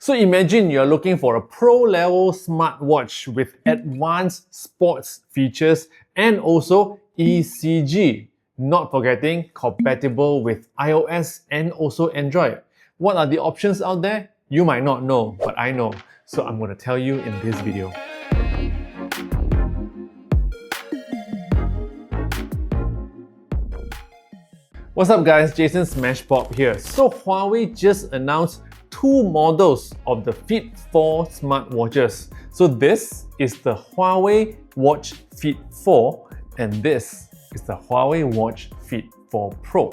So imagine you're looking for a pro-level smartwatch with advanced sports features and also ECG. Not forgetting compatible with iOS and also Android. What are the options out there? You might not know, but I know. So I'm going to tell you in this video. What's up guys, Jason Smashpop here. So Huawei just announced two models of the Fit 4 smartwatches. So this is the HUAWEI Watch Fit 4 and this is the HUAWEI Watch Fit 4 Pro.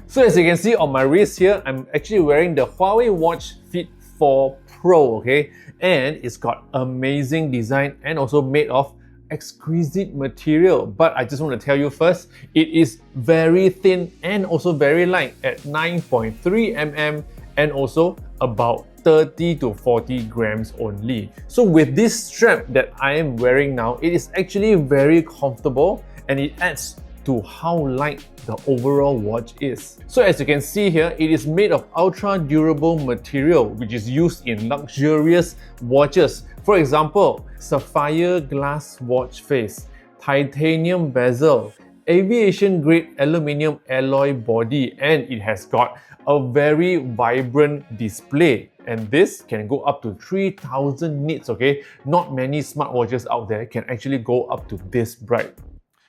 So as you can see on my wrist here, I'm actually wearing the HUAWEI Watch Fit 4 Pro, okay? And it's got amazing design and also made of exquisite material. But I just want to tell you first, it is very thin and also very light at 9.3 mm and also about 30 to 40 grams only. So with this strap that I am wearing now, it is actually very comfortable and it adds to how light the overall watch is. So as you can see here, it is made of ultra durable material which is used in luxurious watches. For example, sapphire glass watch face, titanium bezel, aviation grade aluminium alloy body, and it has got a very vibrant display. And this can go up to 3000 nits, okay? Not many smartwatches out there can actually go up to this bright.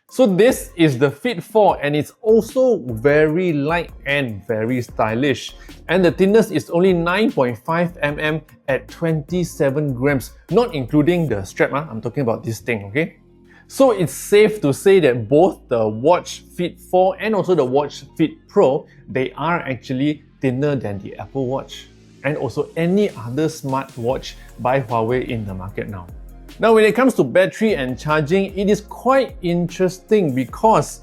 So this is the Fit 4 and it's also very light and very stylish. And the thickness is only 9.5 mm at 27 grams, not including the strap. I'm talking about this thing, okay? So it's safe to say that both the Watch Fit 4 and also the Watch Fit Pro, they are actually thinner than the Apple Watch and also any other smartwatch by Huawei in the market now. Now when it comes to battery and charging, it is quite interesting because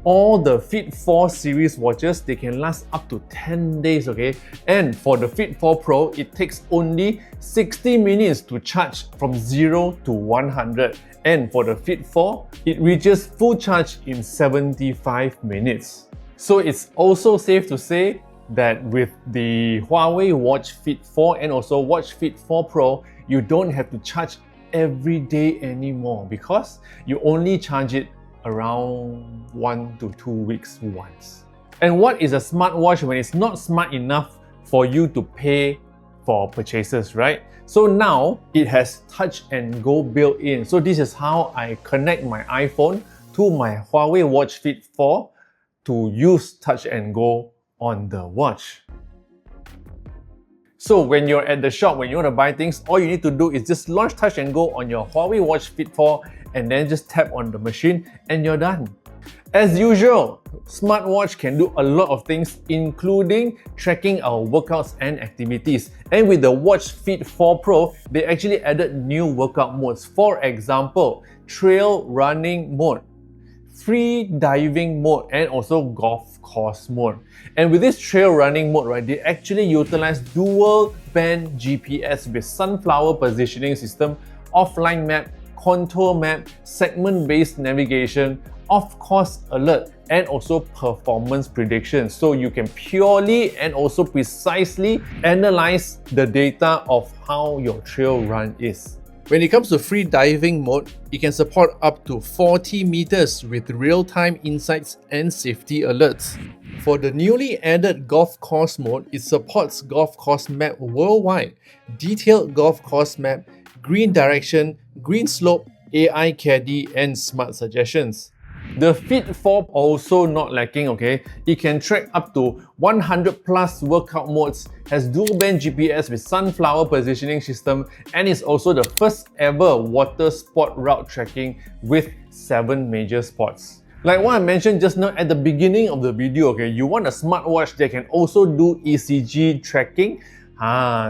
all the Fit 4 series watches, they can last up to 10 days, okay? And for the Fit 4 Pro, it takes only 60 minutes to charge from 0 to 100. And for the Fit 4, it reaches full charge in 75 minutes. So it's also safe to say that with the Huawei Watch Fit 4 and also Watch Fit 4 Pro, you don't have to charge every day anymore because you only charge it around 1 to 2 weeks once. And what is a smartwatch when it's not smart enough for you to pay for purchases, right? So now it has touch and go built in. So this is how I connect my iPhone to my Huawei Watch Fit 4 to use touch and go on the watch. So when you're at the shop, when you want to buy things, all you need to do is just launch touch and go on your Huawei Watch Fit 4 and then just tap on the machine and you're done. As usual, smartwatch can do a lot of things including tracking our workouts and activities. And with the Watch Fit 4 Pro, they actually added new workout modes. For example, trail running mode, free diving mode, and also golf course mode. And with this trail running mode, right, they actually utilize dual band GPS with sunflower positioning system, offline map, contour map, segment-based navigation, off-course alert, and also performance prediction. So you can purely and also precisely analyze the data of how your trail run is. When it comes to free diving mode, it can support up to 40 meters with real-time insights and safety alerts. For the newly added golf course mode, it supports golf course map worldwide, detailed golf course map, green direction, green slope, AI caddy, and smart suggestions. The Fit 4 also not lacking, okay? It can track up to 100 plus workout modes, has dual band GPS with sunflower positioning system, and is also the first ever water sport route tracking with 7 major sports. Like what I mentioned just now at the beginning of the video, okay, you want a smartwatch that can also do ECG tracking?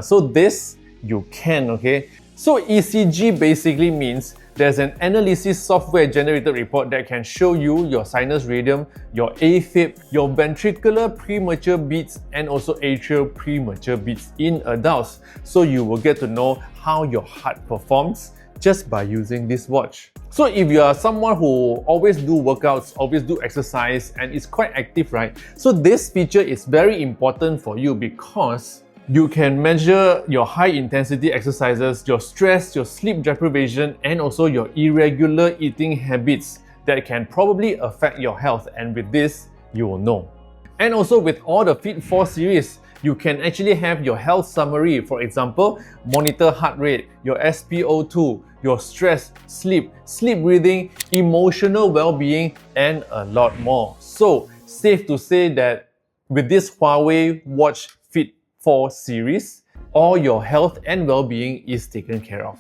So this you can, okay? So ECG basically means there's an analysis software generated report that can show you your sinus rhythm, your AFib, your ventricular premature beats, and also atrial premature beats in adults. So you will get to know how your heart performs just by using this watch. So if you are someone who always do workouts, always do exercise, and is quite active, right? So this feature is very important for you because You can measure your high intensity exercises, your stress, your sleep deprivation, and also your irregular eating habits that can probably affect your health, and with this, you will know. And also with all the Fit 4 series, you can actually have your health summary. For example, monitor heart rate, your SpO2, your stress, sleep breathing, emotional well-being, and a lot more. So, safe to say that with this HUAWEI Watch Fit 4 series, all your health and well-being is taken care of.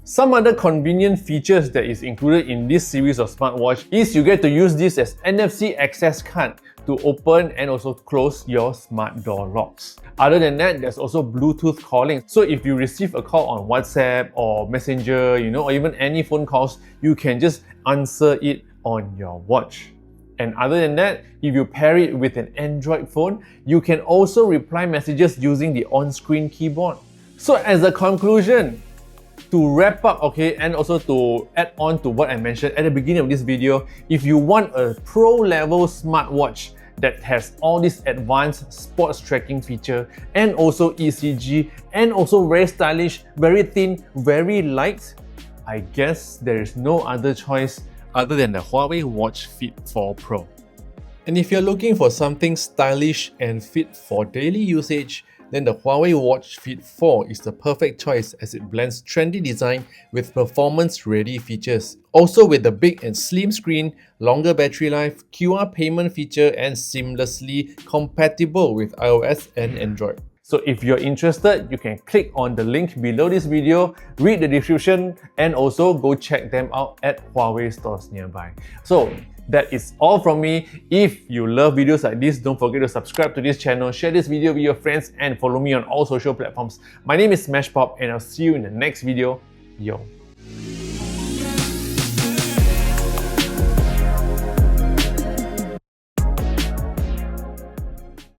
Some other convenient features that is included in this series of smartwatch is you get to use this as NFC access card to open and also close your smart door locks. Other than that, there's also Bluetooth calling. So if you receive a call on WhatsApp or Messenger, or even any phone calls, you can just answer it on your watch. And other than that, if you pair it with an Android phone, you can also reply messages using the on-screen keyboard. So as a conclusion, to wrap up, and also to add on to what I mentioned at the beginning of this video, if you want a pro-level smartwatch that has all these advanced sports tracking feature and also ECG and also very stylish, very thin, very light, I guess there is no other choice other than the HUAWEI Watch Fit 4 Pro. And if you're looking for something stylish and fit for daily usage, then the HUAWEI Watch Fit 4 is the perfect choice as it blends trendy design with performance-ready features. Also with the big and slim screen, longer battery life, QR payment feature, and seamlessly compatible with iOS and Android. So if you're interested, you can click on the link below this video, read the description, and also go check them out at Huawei stores nearby. So that is all from me. If you love videos like this, don't forget to subscribe to this channel, share this video with your friends, and follow me on all social platforms. My name is Smashpop, and I'll see you in the next video. Yo.